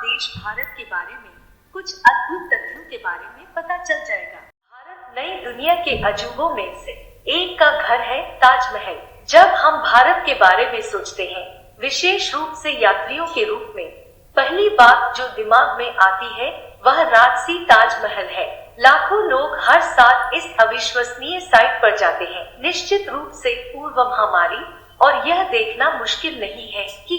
देश भारत के बारे में कुछ अद्भुत तथ्यों के बारे में पता चल जाएगा। भारत नई दुनिया के अजूबों में से एक का घर है, ताजमहल। जब हम भारत के बारे में सोचते हैं, विशेष रूप से यात्रियों के रूप में, पहली बात जो दिमाग में आती है वह राजसी ताजमहल है। लाखों लोग हर साल इस अविश्वसनीय साइट पर जाते हैं। निश्चित रूप से पूर्व महामारी और यह देखना मुश्किल नहीं है कि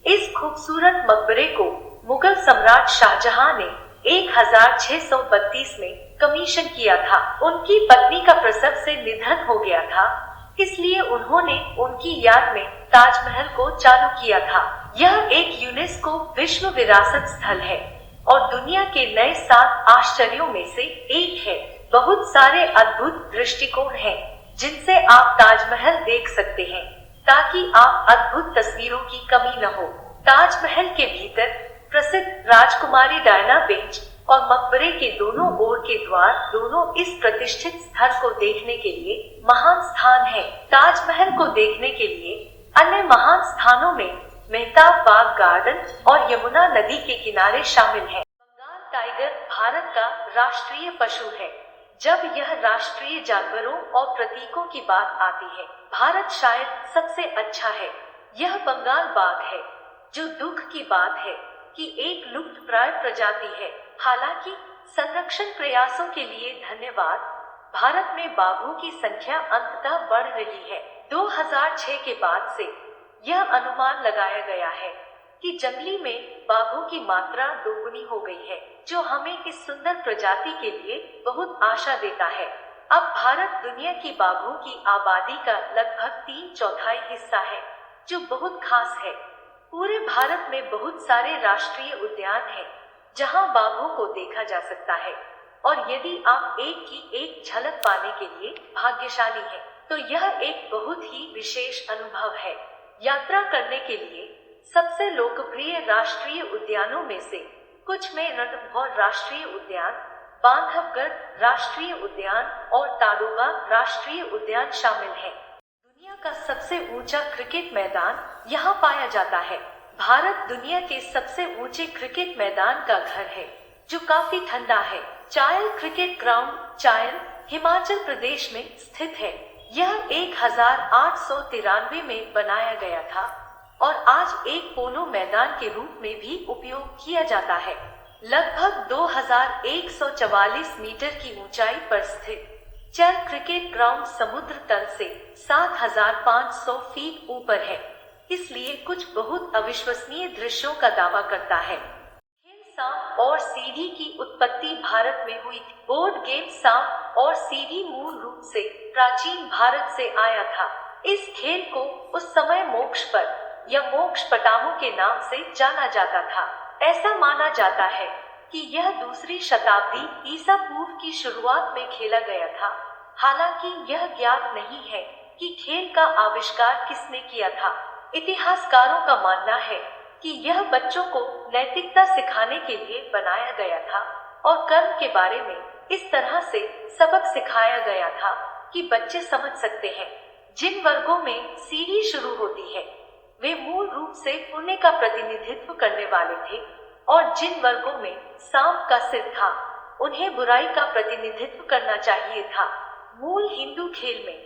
इस खूबसूरत मकबरे को मुगल सम्राट शाहजहां ने 1632 में कमीशन किया था। उनकी पत्नी का प्रसव से निधन हो गया था, इसलिए उन्होंने उनकी याद में ताजमहल को चालू किया था। यह एक यूनेस्को विश्व विरासत स्थल है और दुनिया के नए 7 आश्चर्यों में से एक है। बहुत सारे अद्भुत दृष्टिकोण हैं जिनसे आप ताजमहल देख सकते हैं, ताकि आप अद्भुत तस्वीरों की कमी न हो। ताजमहल के भीतर प्रसिद्ध राजकुमारी डायना बेंच और मकबरे के दोनों ओर के द्वार दोनों इस प्रतिष्ठित स्थल को देखने के लिए महान स्थान है। ताजमहल को देखने के लिए अन्य महान स्थानों में मेहताब बाग गार्डन और यमुना नदी के किनारे शामिल हैं। बंगाल टाइगर भारत का राष्ट्रीय पशु है। जब यह राष्ट्रीय जानवरों और प्रतीकों की बात आती है, भारत शायद सबसे अच्छा है। यह बंगाल बाघ है, जो दुख की बात है कि एक लुप्तप्राय प्रजाति है। हालांकि संरक्षण प्रयासों के लिए धन्यवाद, भारत में बाघों की संख्या अंततः बढ़ रही है। 2006 के बाद से यह अनुमान लगाया गया है कि जंगली में बाघों की मात्रा दोगुनी हो गई है, जो हमें इस सुंदर प्रजाति के लिए बहुत आशा देता है। अब भारत दुनिया की बाघों की आबादी का लगभग 3/4 हिस्सा है, जो बहुत खास है। पूरे भारत में बहुत सारे राष्ट्रीय उद्यान हैं, जहां बाघों को देखा जा सकता है, और यदि आप एक की एक झलक पाने के लिए भाग्यशाली हैं, तो यह एक बहुत ही विशेष अनुभव है। यात्रा करने के लिए सबसे लोकप्रिय राष्ट्रीय उद्यानों में से कुछ में रणथंभौर राष्ट्रीय उद्यान, बांधवगढ़ राष्ट्रीय उद्यान और ताडोबा राष्ट्रीय उद्यान शामिल हैं। दुनिया का सबसे ऊंचा क्रिकेट मैदान यहाँ पाया जाता है। भारत दुनिया के सबसे ऊंचे क्रिकेट मैदान का घर है, जो काफी ठंडा है। चायल क्रिकेट ग्राउंड चायल हिमाचल प्रदेश में स्थित है। यह 1893 में बनाया गया था और आज एक पोलो मैदान के रूप में भी उपयोग किया जाता है। लगभग 2144 मीटर की ऊंचाई पर स्थित चैल क्रिकेट ग्राउंड समुद्र तल से 7500 फीट ऊपर है, इसलिए कुछ बहुत अविश्वसनीय दृश्यों का दावा करता है। खेल सांप और सीढ़ी की उत्पत्ति भारत में हुई थी। बोर्ड गेम सांप और सीढ़ी मूल रूप से प्राचीन भारत से आया था। इस खेल को उस समय मोक्ष पर या मोक्ष पटामों के नाम से जाना जाता था। ऐसा माना जाता है कि यह 2री शताब्दी ईसा पूर्व की शुरुआत में खेला गया था। हालांकि यह ज्ञात नहीं है कि खेल का आविष्कार किसने किया था। इतिहासकारों का मानना है कि यह बच्चों को नैतिकता सिखाने के लिए बनाया गया था और कर्म के बारे में इस तरह से सबक सिखाया गया था कि बच्चे समझ सकते हैं। जिन वर्गों में सीढ़ी शुरू होती है, वे मूल रूप से पुण्य का प्रतिनिधित्व करने वाले थे, और जिन वर्गों में सांप का सिर था, उन्हें बुराई का प्रतिनिधित्व करना चाहिए था। मूल हिंदू खेल में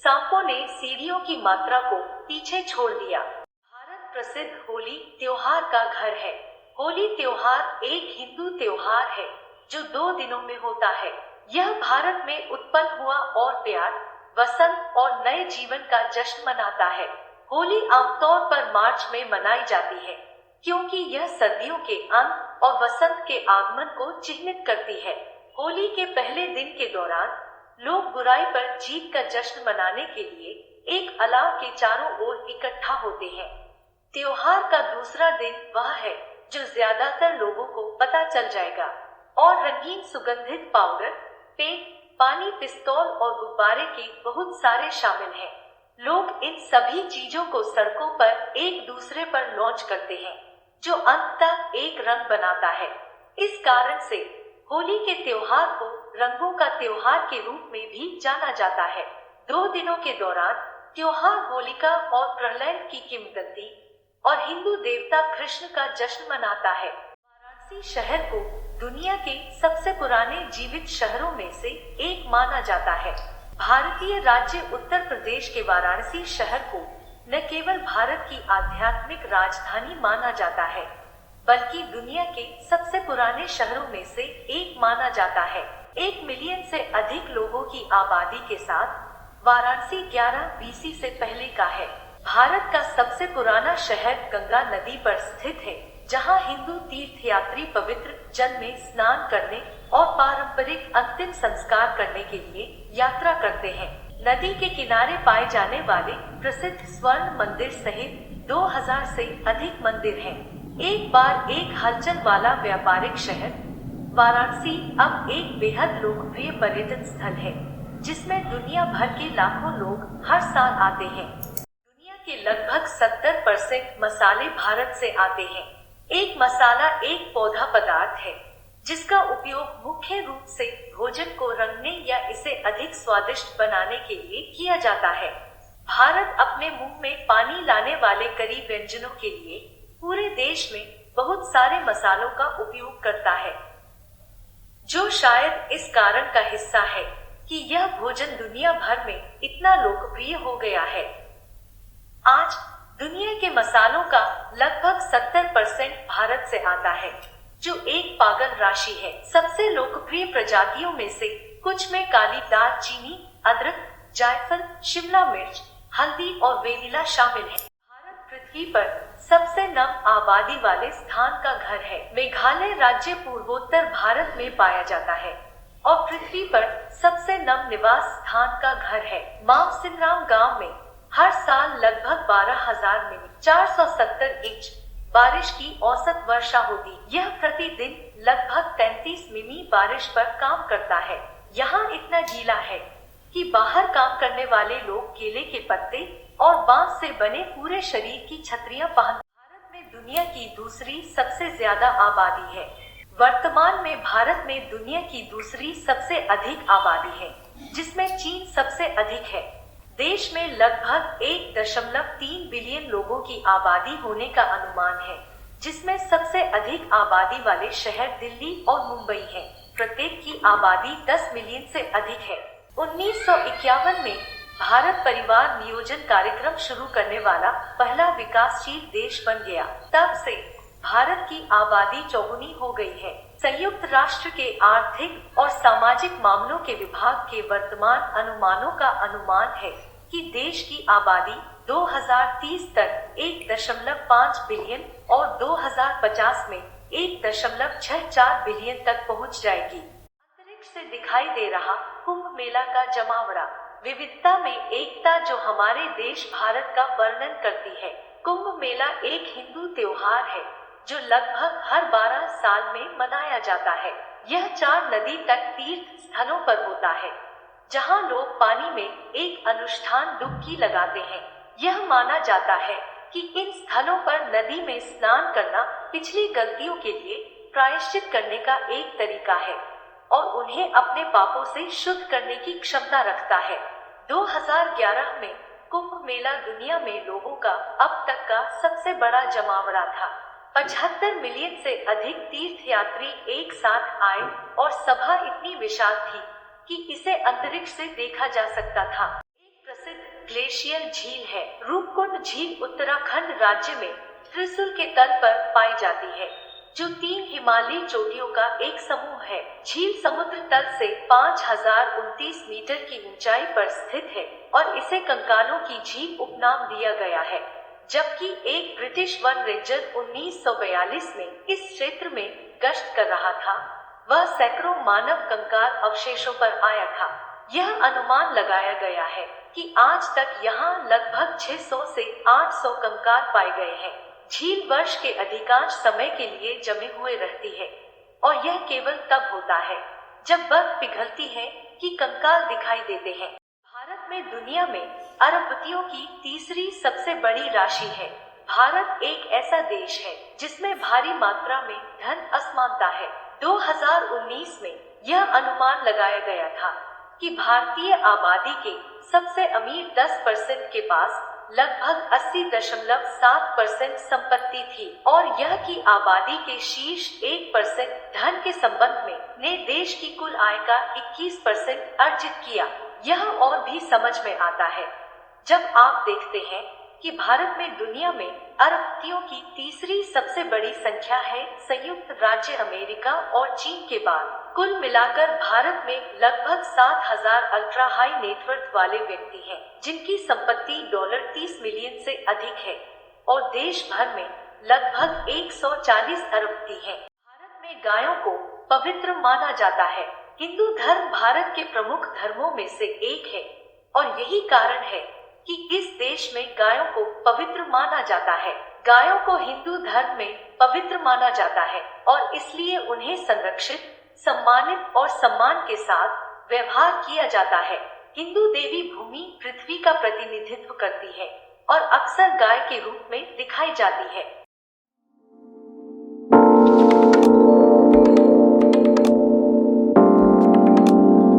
सांपों ने सीढ़ियों की मात्रा को पीछे छोड़ दिया। भारत प्रसिद्ध होली त्योहार का घर है। होली त्योहार एक हिंदू त्योहार है जो 2 दिनों में होता है। यह भारत में उत्पन्न हुआ और प्यार, वसंत और नए जीवन का जश्न मनाता है। होली आमतौर पर मार्च में मनाई जाती है, क्योंकि यह सर्दियों के अंत और वसंत के आगमन को चिह्नित करती है। होली के पहले दिन के दौरान लोग बुराई पर जीत का जश्न मनाने के लिए एक अलाव के चारों ओर इकट्ठा होते हैं। त्योहार का दूसरा दिन वह है जो ज्यादातर लोगों को पता चल जाएगा, और रंगीन सुगंधित पाउडर, पेंट, पानी, पिस्तौल और गुब्बारे के बहुत सारे शामिल हैं। लोग इन सभी चीजों को सड़कों पर एक दूसरे पर लॉन्च करते हैं, जो अंततः एक रंग बनाता है। इस कारण से होली के त्योहार को रंगों का त्योहार के रूप में भी जाना जाता है। 2 दिनों के दौरान त्योहार होलिका और प्रहलाद की किंवदंती और हिंदू देवता कृष्ण का जश्न मनाता है। वाराणसी शहर को दुनिया के सबसे पुराने जीवित शहरों में से एक माना जाता है। भारतीय राज्य उत्तर प्रदेश के वाराणसी शहर को न केवल भारत की आध्यात्मिक राजधानी माना जाता है, बल्कि दुनिया के सबसे पुराने शहरों में से एक माना जाता है। 1 मिलियन से अधिक लोगों की आबादी के साथ वाराणसी 11 बीसी से पहले का है। भारत का सबसे पुराना शहर गंगा नदी पर स्थित है, जहां हिंदू तीर्थयात्री पवित्र जल में स्नान करने और पारंपरिक अंतिम संस्कार करने के लिए यात्रा करते हैं। नदी के किनारे पाए जाने वाले प्रसिद्ध स्वर्ण मंदिर सहित 2000 से अधिक मंदिर हैं। एक बार एक हलचल वाला व्यापारिक शहर, वाराणसी अब एक बेहद लोकप्रिय पर्यटन स्थल है, जिसमें दुनिया भर के लाखों लोग हर साल आते हैं। दुनिया के लगभग 70% मसाले भारत से आते हैं। एक मसाला एक पौधा पदार्थ है, जिसका उपयोग मुख्य रूप से भोजन को रंगने या इसे अधिक स्वादिष्ट बनाने के लिए किया जाता है। भारत अपने मुंह में पानी लाने वाले कई व्यंजनों के लिए पूरे देश में बहुत सारे मसालों का उपयोग करता है, जो शायद इस कारण का हिस्सा है कि यह भोजन दुनिया भर में इतना लोकप्रिय हो गया है। आज दुनिया के मसालों का लगभग 70% भारत से आता है, जो एक पागल राशि है। सबसे लोकप्रिय प्रजातियों में से कुछ में काली दालचीनी, अदरक, जायफल, शिमला मिर्च, हल्दी और वेनिला शामिल है। भारत पृथ्वी पर सबसे नम आबादी वाले स्थान का घर है। मेघालय राज्य पूर्वोत्तर भारत में पाया जाता है और पृथ्वी पर सबसे नम निवास स्थान का घर है। मावसिनराम गांव में हर साल लगभग 12,000 मिमी 470 इंच बारिश की औसत वर्षा होती। यह प्रतिदिन लगभग 33 मिमी बारिश पर काम करता है। यहाँ इतना गीला है कि बाहर काम करने वाले लोग केले के पत्ते और बांस से बने पूरे शरीर की छतरियां पहन। भारत में दुनिया की दूसरी सबसे ज्यादा आबादी है। वर्तमान में भारत में दुनिया की दूसरी सबसे अधिक आबादी है, जिसमें चीन सबसे अधिक है। देश में लगभग 1.3 बिलियन लोगों की आबादी होने का अनुमान है, जिसमें सबसे अधिक आबादी वाले शहर दिल्ली और मुंबई हैं। प्रत्येक की आबादी 10 मिलियन से अधिक है। 1951 में भारत परिवार नियोजन कार्यक्रम शुरू करने वाला पहला विकासशील देश बन गया। तब से भारत की आबादी चौगुनी हो गई है। संयुक्त राष्ट्र के आर्थिक और सामाजिक मामलों के विभाग के वर्तमान अनुमानों का अनुमान है कि देश की आबादी 2030 तक 1.5 बिलियन और 2050 में 1.64 बिलियन तक पहुंच जाएगी। अंतरिक्ष से दिखाई दे रहा कुंभ मेला का जमावड़ा, विविधता में एकता जो हमारे देश भारत का वर्णन करती है। कुंभ मेला एक हिंदू त्योहार है जो लगभग हर 12 साल में मनाया जाता है। यह 4 नदी तट तीर्थ स्थलों पर होता है, जहां लोग पानी में एक अनुष्ठान डुबकी लगाते हैं। यह माना जाता है कि इन स्थलों पर नदी में स्नान करना पिछली गलतियों के लिए प्रायश्चित करने का एक तरीका है और उन्हें अपने पापों से शुद्ध करने की क्षमता रखता है। 2011 में कुंभ मेला दुनिया में लोगों का अब तक का सबसे बड़ा जमावड़ा था। 75 मिलियन से अधिक तीर्थयात्री एक साथ आए और सभा इतनी विशाल थी कि इसे अंतरिक्ष से देखा जा सकता था। एक प्रसिद्ध ग्लेशियर झील है। रूपकुंड झील उत्तराखंड राज्य में त्रिशूल के तल पर पाई जाती है, जो 3 हिमालयी चोटियों का एक समूह है। झील समुद्र तल से 5029 मीटर की ऊंचाई पर स्थित है और इसे कंकालों की झील उपनाम दिया गया है। जबकि एक ब्रिटिश वन रेंजर 1942 में इस क्षेत्र में गश्त कर रहा था, वह सैकड़ों मानव कंकाल अवशेषों पर आया था। यह अनुमान लगाया गया है कि आज तक यहाँ लगभग 600 से 800 कंकाल पाए गए हैं। झील वर्ष के अधिकांश समय के लिए जमे हुए रहती है और यह केवल तब होता है जब बर्फ पिघलती है कि कंकाल दिखाई देते हैं। भारत में दुनिया में अरबपतियों की तीसरी सबसे बड़ी राशि है। भारत एक ऐसा देश है जिसमें भारी मात्रा में धन असमानता है। 2019 में यह अनुमान लगाया गया था कि भारतीय आबादी के सबसे अमीर 10% के पास लगभग 80.7% संपत्ति थी और यह कि आबादी के शीर्ष 1% धन के संबंध में ने देश की कुल आय का 21% अर्जित किया। यह और भी समझ में आता है जब आप देखते हैं कि भारत में दुनिया में अरबपतियों की तीसरी सबसे बड़ी संख्या है। संयुक्त राज्य अमेरिका और चीन के बाद कुल मिलाकर भारत में लगभग 7,000 अल्ट्रा हाई नेटवर्थ वाले व्यक्ति हैं जिनकी संपत्ति $30 मिलियन से अधिक है और देश भर में लगभग 140 अरबपति हैं। भारत में गायों को पवित्र माना जाता है। हिंदू धर्म भारत के प्रमुख धर्मों में से एक है और यही कारण है कि इस देश में गायों को पवित्र माना जाता है। गायों को हिंदू धर्म में पवित्र माना जाता है और इसलिए उन्हें संरक्षित, सम्मानित और सम्मान के साथ व्यवहार किया जाता है। हिंदू देवी भूमि पृथ्वी का प्रतिनिधित्व करती है और अक्सर गाय के रूप में दिखाई जाती है।